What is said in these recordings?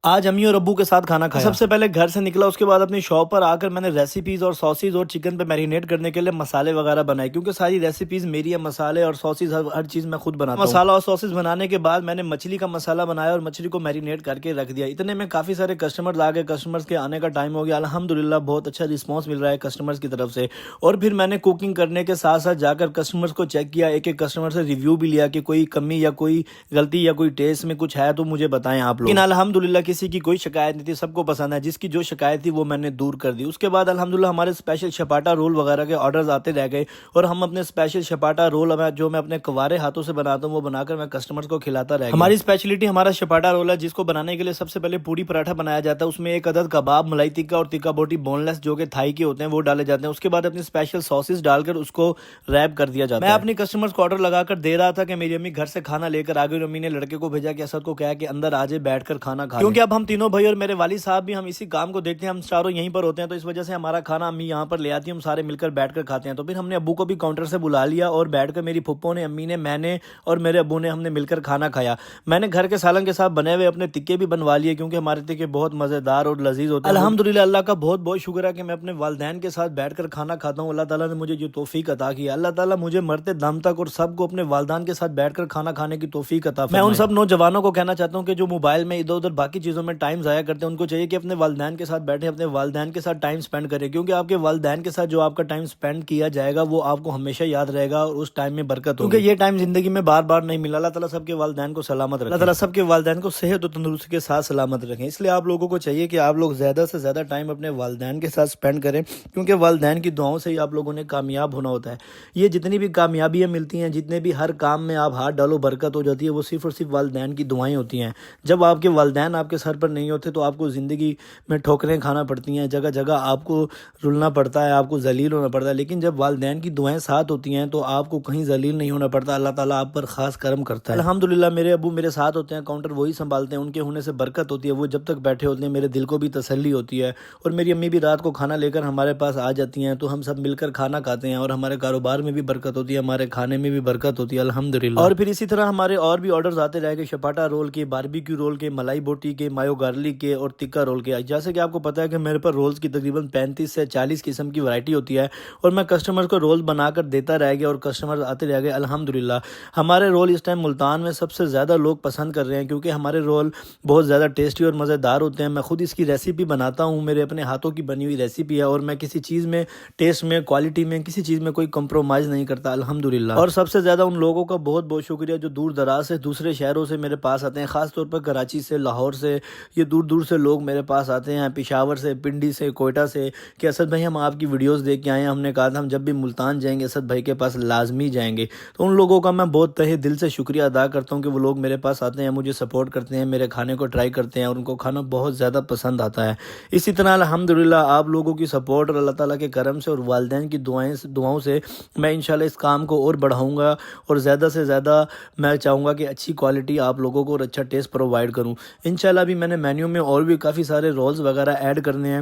آج امی اور ابو کے ساتھ کھانا کھایا۔ سب سے پہلے گھر سے نکلا، اس کے بعد اپنی شاپ پر آ کر میں نے ریسیپیز اور ساسیز اور چکن پہ میرینیٹ کرنے کے لیے مسالے وغیرہ بنائے، کیونکہ ساری ریسیپیز میری ہے، مسالے اور ساسیز ہر چیز میں خود بناتا ہوں۔ مسالہ اور ساسیز بنانے کے بعد میں نے مچھلی کا مسالہ بنایا اور مچھلی کو میرینیٹ کر کے رکھ دیا۔ اتنے میں کافی سارے کسٹمرز آ گئے، کسٹمرز کے آنے کا ٹائم ہو گیا۔ الحمدللہ بہت اچھا رسپانس مل رہا ہے کسٹمرز کی طرف سے۔ اور پھر میں نے کوکنگ کرنے کے ساتھ ساتھ جا کر کسٹمرز کو چیک کیا، ایک ایک کسٹمر سے ریویو بھی لیا کہ کوئی کمی یا کوئی غلطی یا کوئی ٹیسٹ میں کچھ ہے تو مجھے بتائیں آپ لوگ۔ لیکن الحمدللہ کسی کی کوئی شکایت نہیں تھی، سب کو پسند ہے، جس کی جو شکایت تھی وہ میں نے دور کر دی۔ اس کے بعد الحمدللہ ہمارے اسپیشل شپاٹا رول وغیرہ کے آرڈرز آتے رہ گئے، اور ہم اپنے اسپیشل شپاٹا رول جو میں اپنے کوارے ہاتھوں سے بناتا ہوں وہ بنا کر میں کسٹمرز کو کھلاتا رہ گیا۔ ہماری اسپیشلٹی ہمارا شپاٹا رول ہے، جس کو بنانے کے لیے سب سے پہلے پوری پراٹھا بنایا جاتا ہے، اس میں ایک عدد کباب، ملائی ٹکا اور ٹکا بوٹی بون لیس جو کہ تھائی کے ہوتے ہیں وہ ڈالے جاتے ہیں۔ اس کے بعد اپنی اسپیشل ساسز ڈال کر اس کو ریپ کر دیا جاتا ہے۔ میں اپنی کسٹمرز کو آرڈر لگا کر دے رہا تھا کہ میری امی گھر سے کھانا لے کر آ گئی، اور امی نے لڑکے کو بھیجا کہ اسد کو کہا کہ اندر آ جائے، بیٹھ کر کھانا کھا لیں۔ کیونکہ اب ہم تینوں بھائی اور میرے والد صاحب بھی ہم اسی کام کو دیکھتے ہیں، ہم چاروں یہیں پر ہوتے ہیں، تو اس وجہ سے ہمارا کھانا امی یہاں پر لے آتی ہیں، ہم سارے مل کر بیٹھ کر کھاتے ہیں۔ تو پھر ہم نے ابو کو بھی کاؤنٹر سے بلا لیا اور بیٹھ کر میری پھپھو نے، امی نے، میں نے اور میرے ابو نے، ہم نے مل کر کھانا کھایا۔ میں نے گھر کے سالن کے ساتھ بنے ہوئے اپنے ٹکے بھی بنوا لیے، کیونکہ ہمارے ٹکے بہت مزیدار اور لذیذ ہوتے ہیں۔ الحمدللہ اللہ کا بہت بہت شکر ہے کہ میں اپنے والدین کے ساتھ بیٹھ کر کھانا کھاتا ہوں۔ اللہ تعالیٰ نے مجھے یہ توفیق عطا کی ہے۔ اللہ تعالیٰ مجھے مرتے دم تک اور سب کو اپنے والدین کے ساتھ بیٹھ کر کھانا کھانے کی توفیق عطا فرمائے۔ میں ان سب نوجوانوں کو کہنا چاہتا ہوں کہ جو موبائل میں ادھر ادھر باقی چیزوں میں ٹائم ضائع کرتے ہیں، ان کو چاہیے کہ اپنے والدین کے ساتھ بیٹھیں، اپنے والدین کے ساتھ ٹائم سپینڈ کریں، کیونکہ آپ کے والدین کے ساتھ جو آپ کا ٹائم سپینڈ کیا جائے گا وہ آپ کو ہمیشہ یاد رہے گا، اور اس ٹائم میں برکت ہوگی، کیونکہ یہ ٹائم زندگی میں بار بار نہیں ملا۔ اللہ تعالیٰ سب کے والدین کو سلامت رکھے، اللہ تعالیٰ سب کے والدین کو صحت و تندرستی کے ساتھ سلامت رکھیں۔ اس لیے آپ لوگوں کو چاہیے کہ آپ لوگ زیادہ سے زیادہ ٹائم اپنے والدین کے ساتھ سپینڈ کریں، کیونکہ والدین کی دعاؤں سے ہی آپ لوگوں نے کامیاب ہونا ہوتا ہے۔ یہ جتنی بھی کامیابیاں ملتی ہیں، جتنے بھی ہر کام میں آپ ہاتھ ڈالو برکت ہو جاتی ہے، وہ صرف اور صرف والدین کی دعائیں ہوتی ہیں۔ جب آپ کے والدین آپ کے سر پر نہیں ہوتے تو آپ کو زندگی میں ٹھوکریں کھانا پڑتی ہیں، جگہ جگہ آپ کو رلنا پڑتا ہے، آپ کو ذلیل ہونا پڑتا ہے، لیکن جب والدین کی دعائیں ساتھ ہوتی ہیں تو آپ کو کہیں ذلیل نہیں ہونا پڑتا، اللہ تعالیٰ آپ پر خاص کرم کرتا ہے۔ الحمدللہ میرے ابو میرے ساتھ ہوتے ہیں، کاؤنٹر وہی سنبھالتے ہیں، ان کے ہونے سے برکت ہوتی ہے، وہ جب تک بیٹھے ہوتے ہیں میرے دل کو بھی تسلی ہوتی ہے۔ اور میری امی بھی رات کو کھانا لے کر ہمارے پاس آ جاتی ہیں، تو ہم سب مل کر کھانا کھاتے ہیں، اور ہمارے کاروبار میں بھی برکت ہوتی ہے، ہمارے کھانے میں بھی برکت ہوتی ہے الحمدللہ۔ اور پھر اسی طرح ہمارے اور بھی آرڈرز آتے رہے گئے، شپاٹا رول کے، باربیکیو رول کے، ملائی بوٹی کے، مایو گارلک کے اور ٹکا رول کے۔ جیسے کہ آپ کو پتہ ہے کہ میرے پر رولز کی تقریباً 35 سے 40 قسم کی ورائٹی ہوتی ہے، اور میں کسٹمر کو رول بنا کر دیتا رہ گیا، اور کسٹمر آتے رہ گئے الحمدللہ۔ ہمارے رول اس ٹائم ملتان میں سب سے زیادہ لوگ پسند کر رہے ہیں، کیونکہ ہمارے رول بہت زیادہ ٹیسٹی اور مزیدار ہوتے ہیں۔ میں خود اس کی ریسیپی بناتا ہوں، میرے اپنے ہاتھوں کی بنی ہوئی ریسیپی ہے، اور میں کسی چیز میں، ٹیسٹ میں، کوالٹی میں، کسی چیز میں کوئی کمپرومائز نہیں کرتا الحمدللہ۔ اور سب سے زیادہ ان لوگوں کا بہت بہت شکریہ جو دور دراز سے، دوسرے شہروں سے میرے پاس آتے ہیں، خاص طور پر کراچی سے، لاہور سے، یہ دور دور سے لوگ میرے پاس آتے ہیں، پشاور سے، پنڈی سے، کوئٹہ سے، کہ اسد بھائی ہم آپ کی ویڈیوز دیکھ کے آئے ہیں، ہم نے کہا تھا ہم جب بھی ملتان جائیں گے اسد بھائی کے پاس لازمی جائیں گے۔ تو ان لوگوں کا میں بہت تہہ دل سے شکریہ ادا کرتا ہوں کہ وہ لوگ میرے پاس آتے ہیں، مجھے سپورٹ کرتے ہیں، میرے کھانے کو ٹرائی کرتے ہیں، اور ان کو کھانا بہت زیادہ پسند آتا ہے۔ اسی طرح الحمدللہ آپ لوگوں کی سپورٹ اور اللہ تعالیٰ کے کرم سے اور والدین کی دعاؤں سے میں انشاءاللہ اس کام کو اور بڑھاؤں گا، اور زیادہ سے زیادہ میں چاہوں گا کہ اچھی کوالٹی آپ لوگوں کو اور اچھا ٹیسٹ پرووائڈ کروں۔ انشاءاللہ بھی میں نے مینیو میں اور بھی کافی سارے رولز وغیرہ ایڈ کرنے ہیں،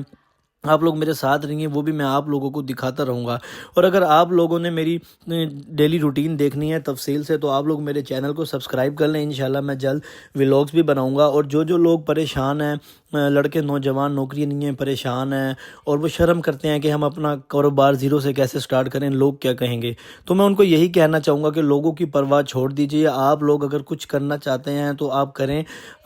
آپ لوگ میرے ساتھ رہیں گے، وہ بھی میں آپ لوگوں کو دکھاتا رہوں گا۔ اور اگر آپ لوگوں نے میری ڈیلی روٹین دیکھنی ہے تفصیل سے تو آپ لوگ میرے چینل کو سبسکرائب کر لیں، انشاءاللہ میں جلد ولاگز بھی بناؤں گا۔ اور جو لوگ پریشان ہیں، لڑکے نوجوان نوکری نہیں ہیں، پریشان ہیں، اور وہ شرم کرتے ہیں کہ ہم اپنا کاروبار زیرو سے کیسے سٹارٹ کریں، لوگ کیا کہیں گے، تو میں ان کو یہی کہنا چاہوں گا کہ لوگوں کی پرواہ چھوڑ دیجیے۔ آپ لوگ اگر کچھ کرنا چاہتے ہیں تو آپ کریں۔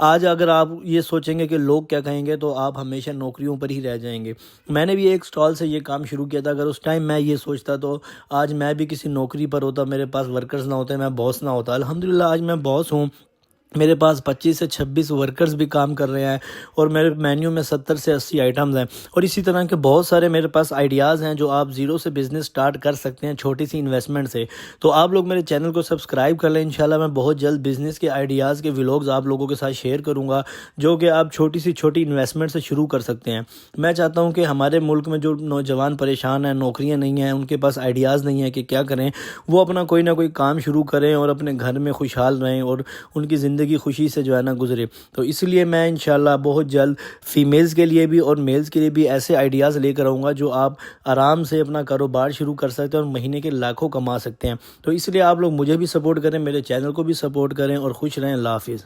آج اگر آپ یہ سوچیں گے کہ لوگ کیا کہیں گے تو آپ ہمیشہ نوکریوں پر ہی رہ جائیں گے۔ میں نے بھی ایک سٹال سے یہ کام شروع کیا تھا، اگر اس ٹائم میں یہ سوچتا تو آج میں بھی کسی نوکری پر ہوتا، میرے پاس ورکرز نہ ہوتے، میں باس نہ ہوتا۔ الحمدللہ آج میں باس ہوں، میرے پاس 25 سے 26 ورکرز بھی کام کر رہے ہیں، اور میرے مینیو میں 70 سے 80 آئٹمز ہیں، اور اسی طرح کے بہت سارے میرے پاس آئیڈیاز ہیں جو آپ زیرو سے بزنس سٹارٹ کر سکتے ہیں، چھوٹی سی انویسٹمنٹ سے۔ تو آپ لوگ میرے چینل کو سبسکرائب کر لیں، انشاءاللہ میں بہت جلد بزنس کے آئیڈیاز کے ولاگز آپ لوگوں کے ساتھ شیئر کروں گا، جو کہ آپ چھوٹی انویسٹمنٹ سے شروع کر سکتے ہیں۔ میں چاہتا ہوں کہ ہمارے ملک میں جو نوجوان پریشان ہیں، نوکریاں نہیں ہیں، ان کے پاس آئیڈیاز نہیں ہیں کہ کیا کریں، وہ اپنا کوئی نہ کوئی کام شروع کریں اور اپنے گھر میں خوشحال رہیں، اور ان کی زندگی خوشی سے جو ہے نا گزرے۔ تو اس لیے میں انشاءاللہ بہت جلد فیمیلز کے لیے بھی اور میلز کے لیے بھی ایسے آئیڈیاز لے کر آؤں گا جو آپ آرام سے اپنا کاروبار شروع کر سکتے ہیں اور مہینے کے لاکھوں کما سکتے ہیں۔ تو اس لیے آپ لوگ مجھے بھی سپورٹ کریں، میرے چینل کو بھی سپورٹ کریں، اور خوش رہیں۔ اللہ حافظ۔